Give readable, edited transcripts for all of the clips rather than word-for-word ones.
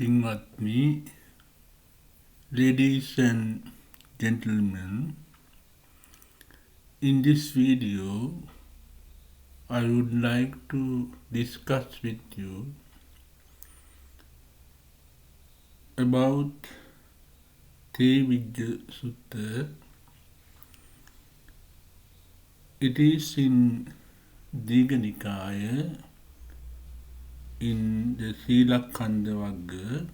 Pingatni, ladies and gentlemen, in this video I would like to discuss with you about Thevijjasutta. It is in deeghanikaya in the Seelakkhandavagga.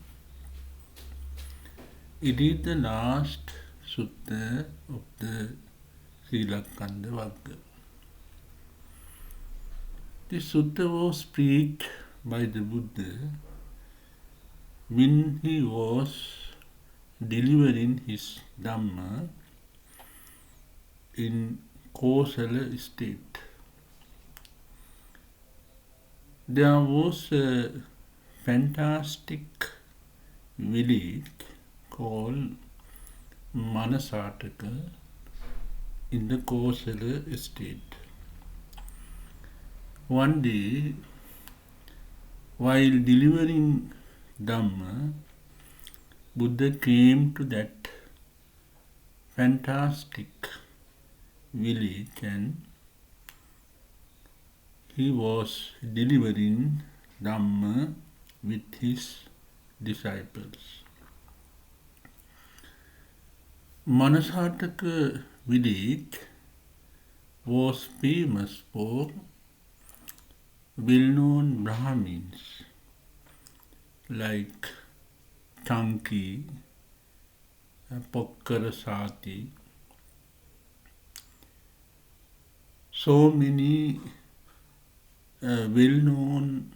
It is the last sutta of the Seelakkhandavagga. This sutta was preached by the Buddha when he was delivering his Dhamma in Kosala state. There was a fantastic village called Manasataka in the Kosala state. One day, while delivering Dhamma, Buddha came to that fantastic village and he was delivering Dhamma with his disciples. Manasataka village was famous for well-known Brahmins like Chanki, Pokkarasati. So many well-known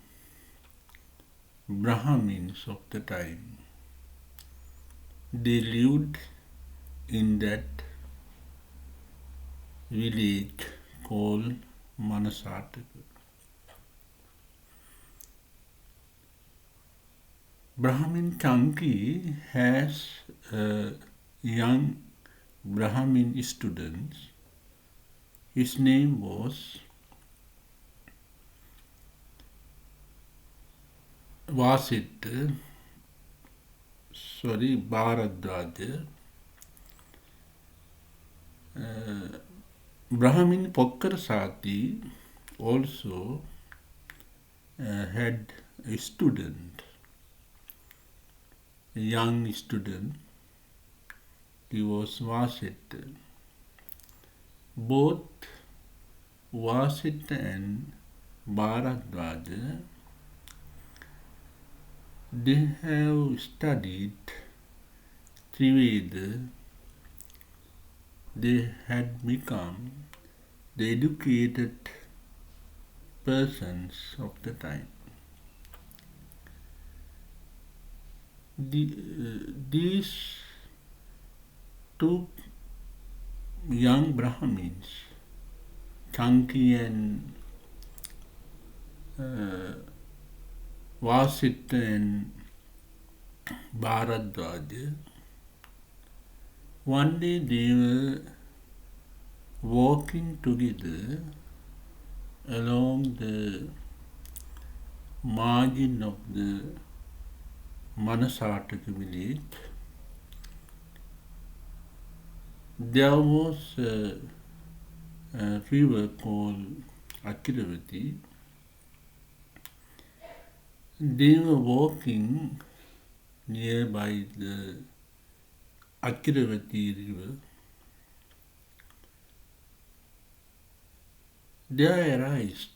Brahmins of the time. They lived in that village called Manasataka. Brahmin Chanki has a young Brahmin student. His name was Bharadwaja. Brahmin Pokkarasati also had a student, a young student. He was Vasita. Both Vasita and Bharadwaja, they have studied Thevijjasutta. They had become the educated persons of the time. These two young Brahmins, Chanki and Vasita and Bharadwaja, one day they were walking together along the margin of the Manasataka village. There was a river called Akiravati. They were walking nearby the Akiravati river. There arose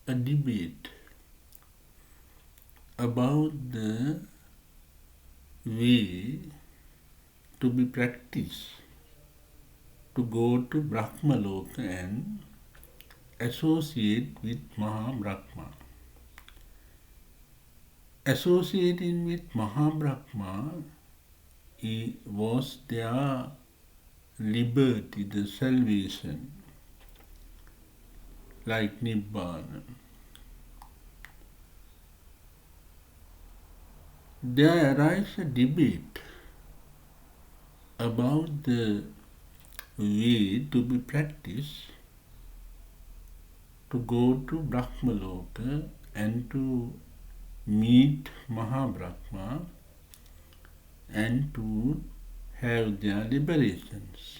a debate about the way to be practiced to go to Brahmaloka and associate with mahabrahma. Associating with mahabrahma was their liberty, the salvation, like nibbana. There arises a debate about the way to be practiced to go to Brahmaloka and to meet Mahabrahma and to have their liberations.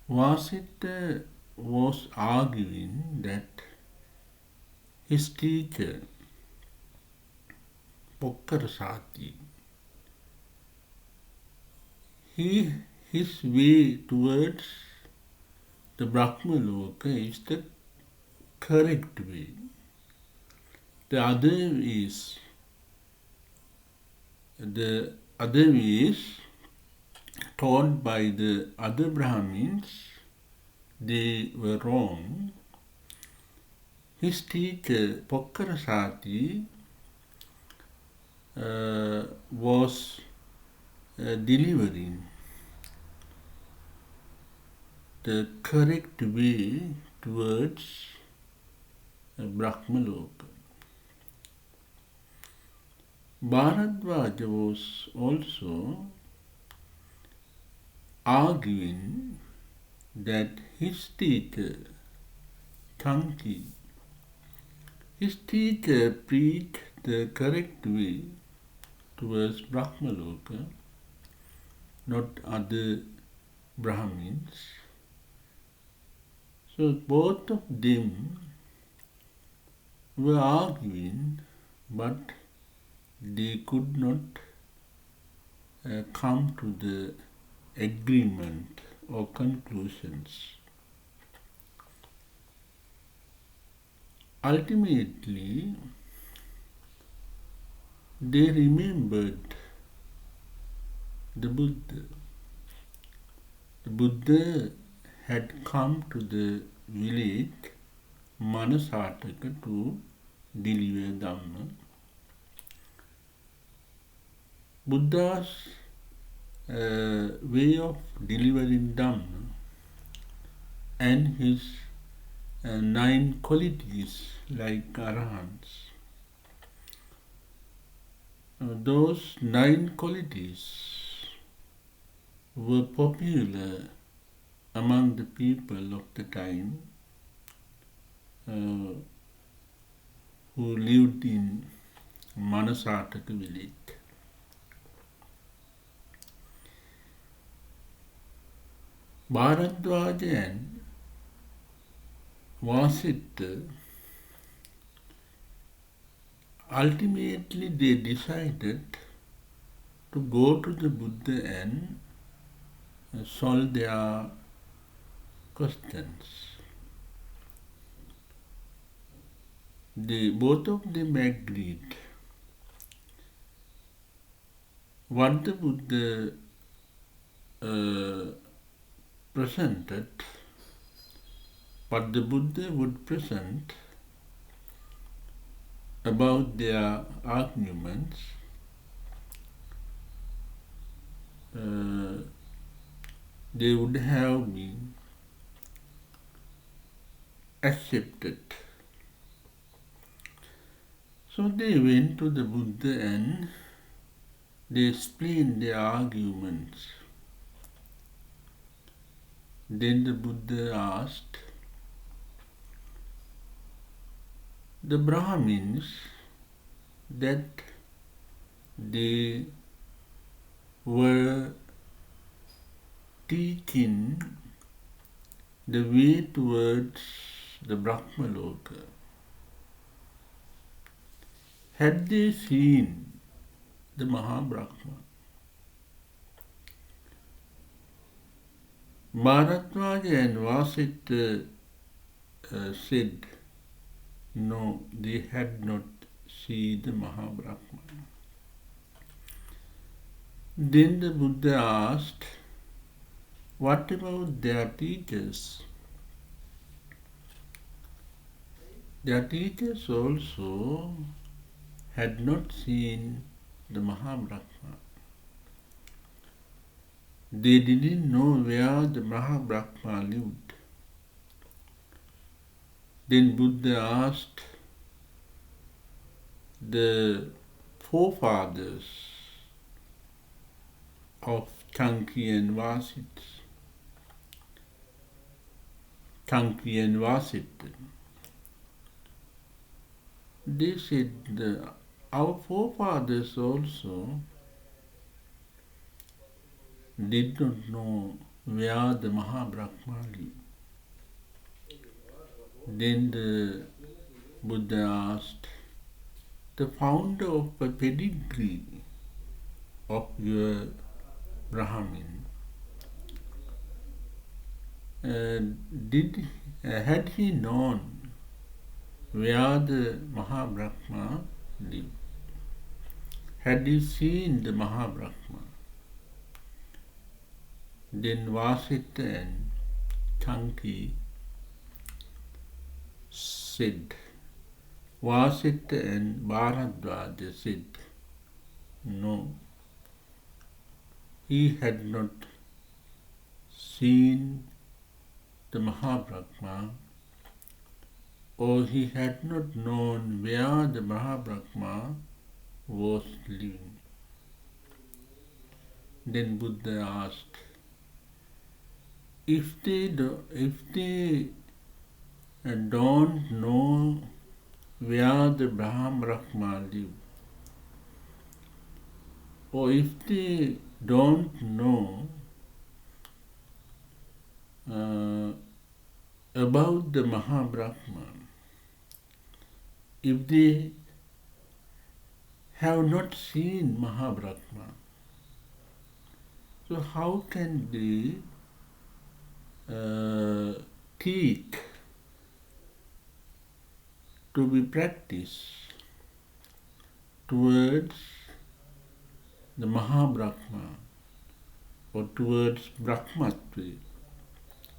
Vasita was arguing that his teacher, Pokkarasati, his way towards the Brahmaloka is the correct way. The other ways taught by the other Brahmins, they were wrong. His teacher, Pokkarasati, was delivering the correct way towards Brahmaloka. Bharadwaja was also arguing that his teacher, Kanki, his teacher preached the correct way towards Brahmaloka, not other Brahmins. So both of them were arguing, but they could not come to the agreement or conclusions. Ultimately, they remembered the Buddha. The Buddha had come to the village Manasataka to deliver Dhamma. Buddha's way of delivering Dhamma and his 9 qualities like Arahants. Those 9 qualities were popular among the people of the time who lived in Manasataka village. Bharadwaja and Vasita, ultimately they decided to go to the Buddha and solve their questions. Both of them agreed. What the Buddha presented, what the Buddha would present about their arguments, they would have been accepted. So they went to the Buddha and they explained their arguments. Then the Buddha asked, the Brahmins that they were teaching the way towards the Brahmaloka, had they seen the Mahabrahma? Bharadwaja and Vasita said, no, they had not seen the Mahabrahma. Then the Buddha asked, what about their teachers? Their teachers also had not seen the Mahabrahma. They didn't know where the Mahabrahma lived. Then Buddha asked the forefathers of Kanki and Vasita. they said our forefathers also did not know where the Mahabrahma lived. Then the Buddha asked, the founder of a pedigree of your Brahmin, had he known where the Mahabrahma lived? Had he seen the Mahabrahma? Then Vasita and Chanki said, Vasita and Bharadwaja said, no, he had not seen the Mahabrahma, or he had not known where the Mahabrahma was living. Then Buddha asked, if they don't know where the Mahabrahma lived, or if they don't know about the Mahabrahma, if they have not seen Mahabrahma, so how can they teach to be practiced towards the Mahabrahma or towards Brahmatva,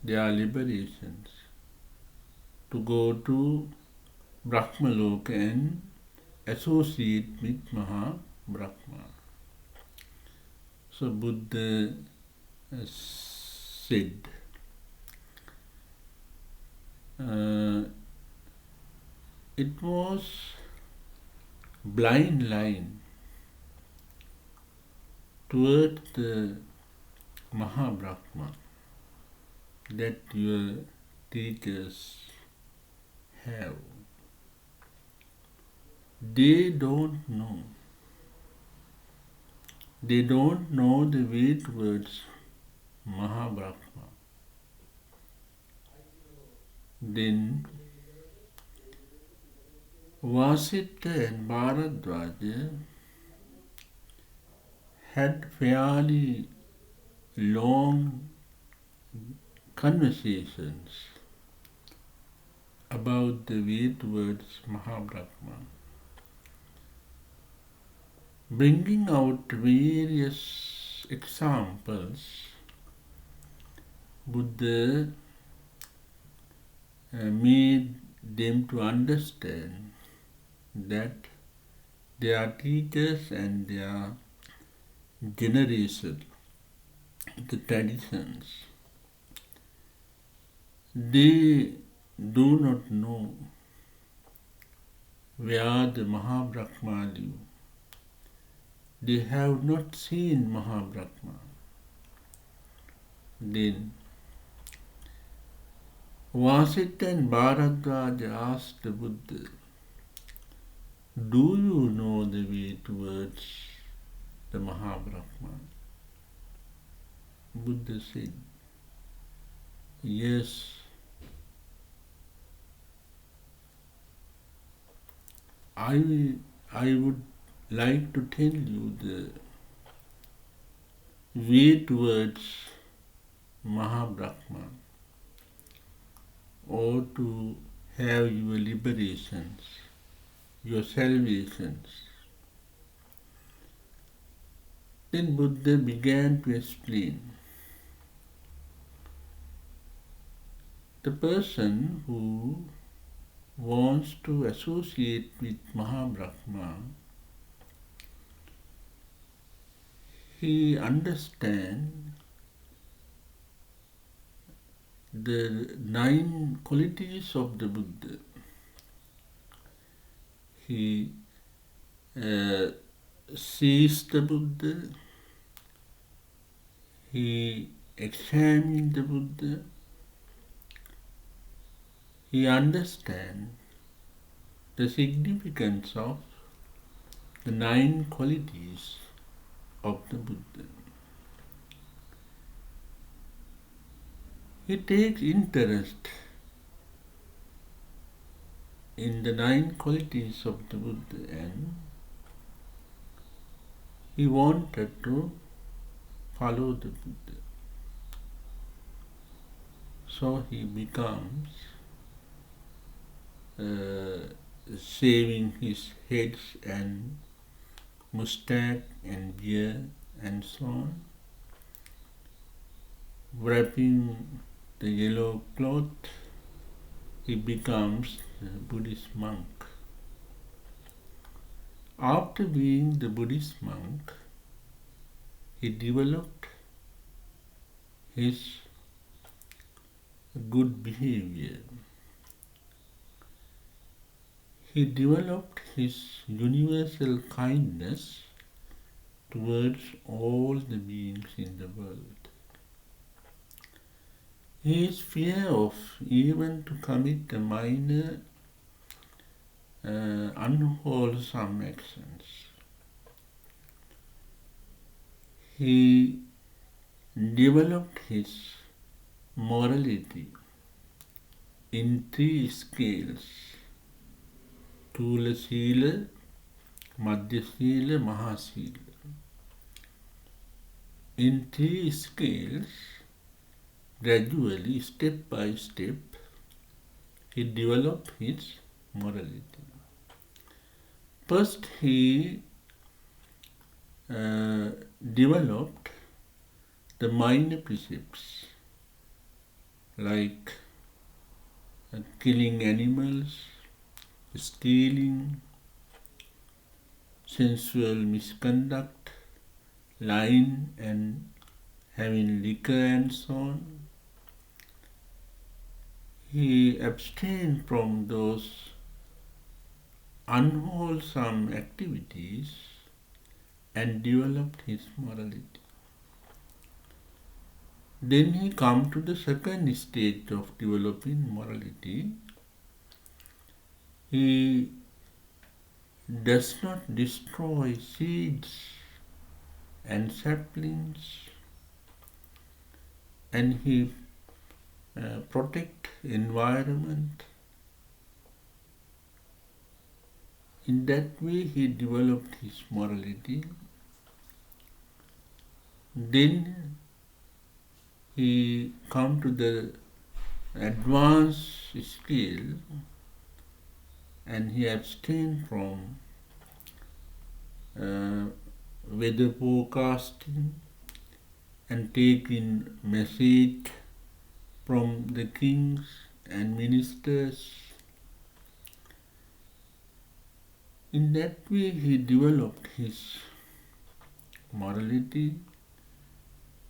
their liberations, to go to Brahmaloka and associate with Mahabrahma? So Buddha said, it was blind line towards the Mahabrahma that your teachers have. They don't know. They don't know the way towards Mahabrahma. Then Vasita and Bharadwaja had fairly long conversations about the way towards Mahabrahma, bringing out various examples. Buddha made them to understand that their teachers and their generation, the traditions, they do not know where the Mahabrahma live. They have not seen Mahabrahma. Then Vasita and Bharadwaja asked the Buddha, do you know the way towards the Mahabrahma? Buddha said, yes. I would like to tell you the way towards Mahabrahma, or to have your liberations, your salvations. Then Buddha began to explain. The person who wants to associate with Mahabrahma, he understands the 9 qualities of the Buddha. He sees the Buddha, he examines the Buddha, he understands the significance of the 9 qualities of the Buddha. He takes interest in the 9 qualities of the Buddha, and he wanted to follow the Buddha. So he becomes shaving his head and mustache and beard and so on, wrapping the yellow cloth. He becomes a Buddhist monk. After being the Buddhist monk, he developed his good behavior. He developed his universal kindness towards all the beings in the world. His fear of even to commit a minor unwholesome actions. He developed his morality in 3 scales: Thula Sila, Madhya Sila, Mahasila. In 3 scales, gradually, step by step, he developed his morality. First, he developed the minor precepts like killing animals, stealing, sensual misconduct, lying and having liquor and so on. He abstained from those unwholesome activities and developed his morality. Then he come to the second stage of developing morality. He does not destroy seeds and saplings, and he protect environment. In that way he developed his morality. Then he come to the advanced scale and he abstained from weather forecasting and taking message from the kings and ministers. In that way he developed his morality.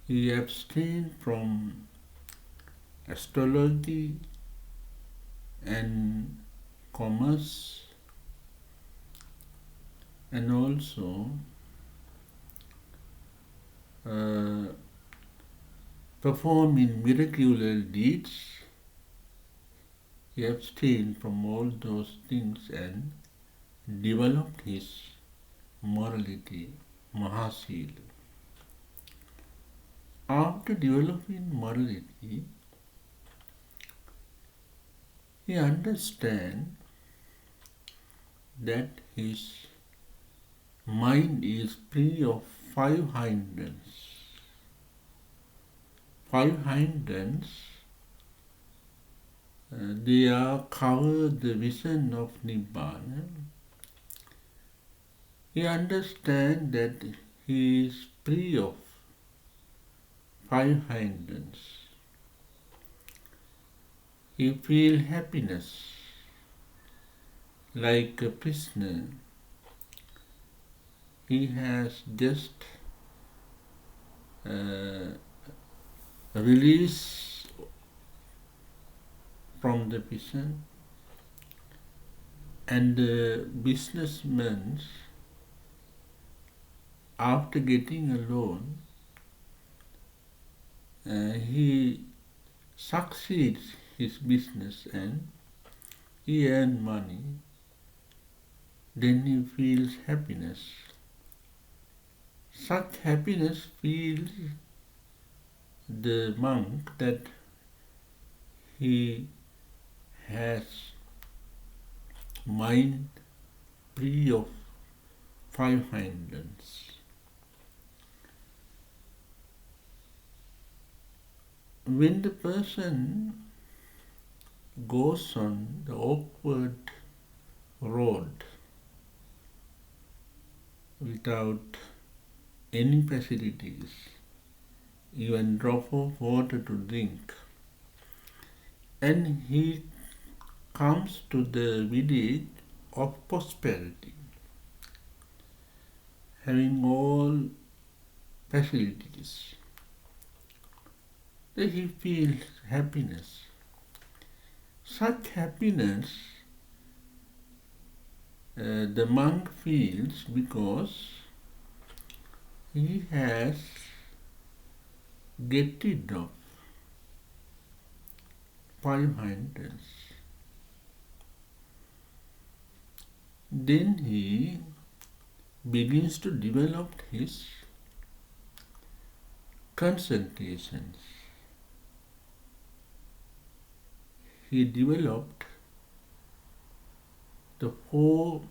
He abstained from astrology and commerce, and also performing miraculous deeds. He abstained from all those things and developed his morality, Mahasila. After developing morality, he understands that his mind is free of 5 hindrances. 5 hindrances, they are cover the vision of nibbana. He understands that he is free of 5 hindrances. He feels happiness like a prisoner. He has just released from the prison, and the businessman, after getting a loan, he succeeds his business and he earns money, then he feels happiness. Such happiness feels the monk that he has mind free of five hindrances. When the person goes on the awkward road without any facilities, even drop of water to drink, and he comes to the village of prosperity, having all facilities, then he feels happiness. Such happiness the monk feels because he has get rid of five hindrances. Then he begins to develop his concentrations. He developed the four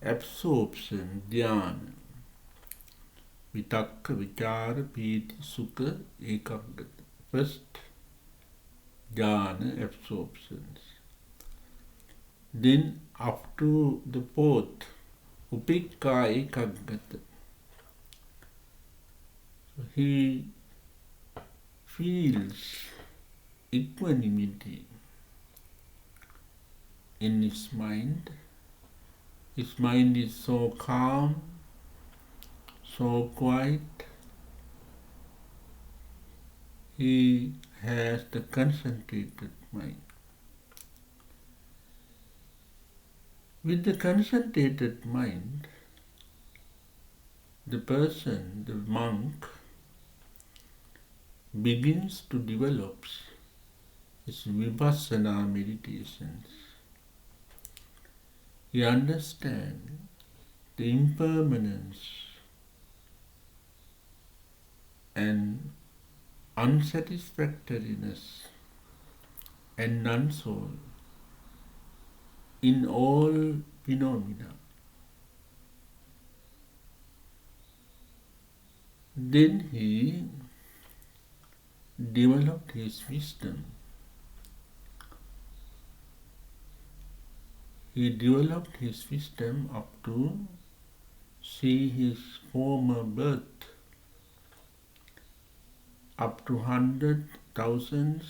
absorption dhyana: vitakka, vichara, piti, sukha, ekaggata. First dhyana absorptions. Then up to the fourth, upekka ekaggata. So he feels equanimity in his mind. His mind is so calm, so quiet. He has the concentrated mind. With the concentrated mind, the person, the monk, begins to develop his vipassana meditations. He understands the impermanence and unsatisfactoriness and non-soul in all phenomena. Then he developed his wisdom. He developed his wisdom up to see his former birth, up to 100,000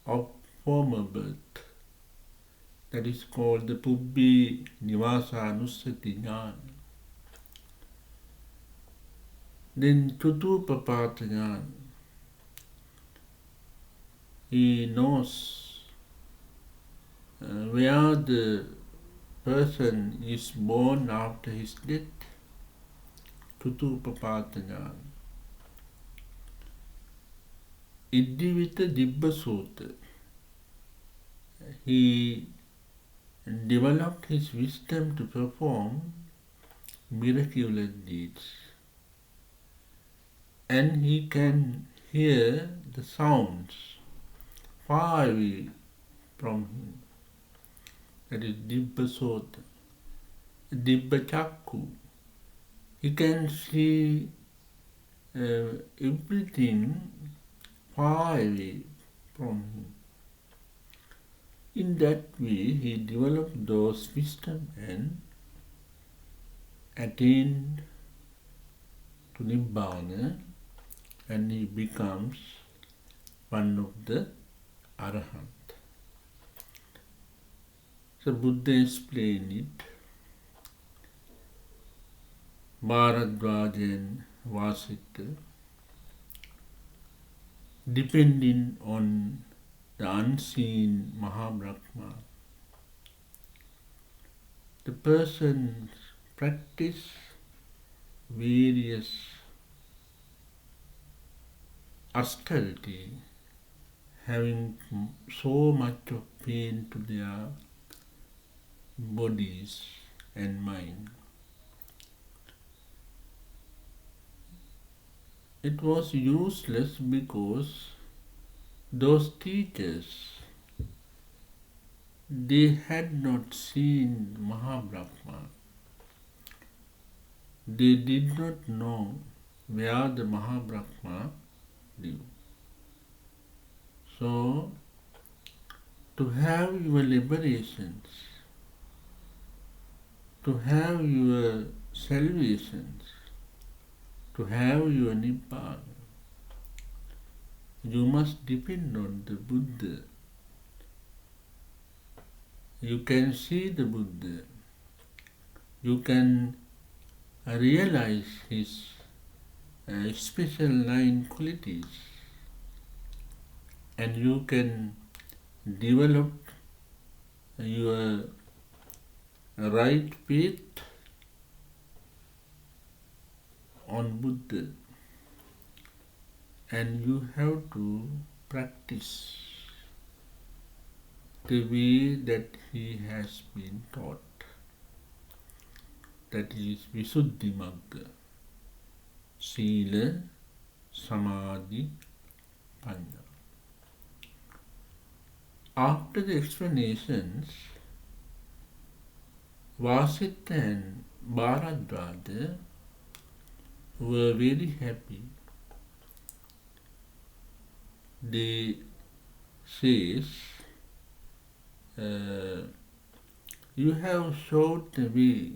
of former birth. That is called the Pubbhi Nivasanussati Jnana. Then Chutupapata Jnana. He knows where the person is born after his death. Chutupapata Jnana. Thevijjasutta. He developed his wisdom to perform miraculous deeds. And he can hear the sounds far away from him. That is Thevijjasutta. Thevijjachakku. He can see everything far away from him. In that way, he developed those wisdom and attained to nibbana, and he becomes one of the arahant. So Buddha explained it. Bharadwaja and Vasita, depending on the unseen mahabrahma, the person practice various austerity, having so much of pain to their bodies, and mind. It was useless because those teachers, they had not seen Mahabrahma. They did not know where the Mahabrahma lived. So, to have your liberations, to have your salvations, to have your nibbana, you must depend on the Buddha. You can see the Buddha. You can realize his special 9 qualities, and you can develop your right faith on Buddha, and you have to practice the way that he has been taught. That is Visuddhimagga, Sila, Samadhi, Panya. After the explanations, Vasita and Bharadwaja were very happy. They says, you have showed the way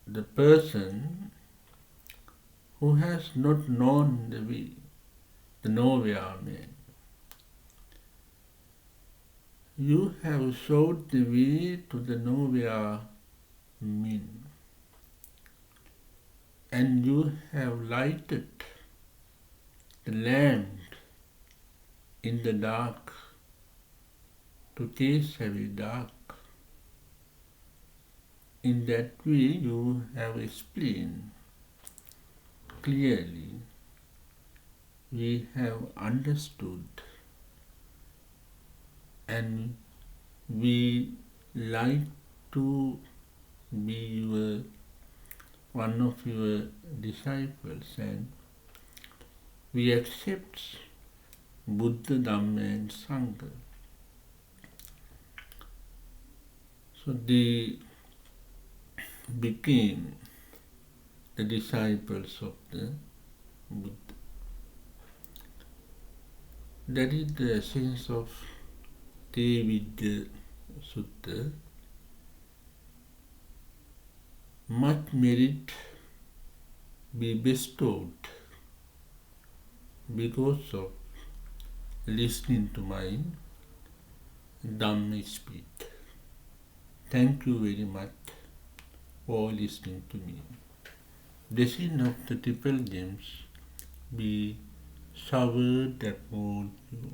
the person who has not known the way, the nowhere man. You have showed the way to the nowhere men, and you have lighted the lamp in the dark to chase away dark. In that way you have explained clearly. We have understood, and we like to be one of your disciples, and we accept Buddha, Dhamma and Sangha. So they became the disciples of the Buddha. That is the essence of Thevijjasutta. Much merit be bestowed because of listening to my Dhamma speech. Thank you very much for listening to me. Blessing of the triple gems be showered upon you.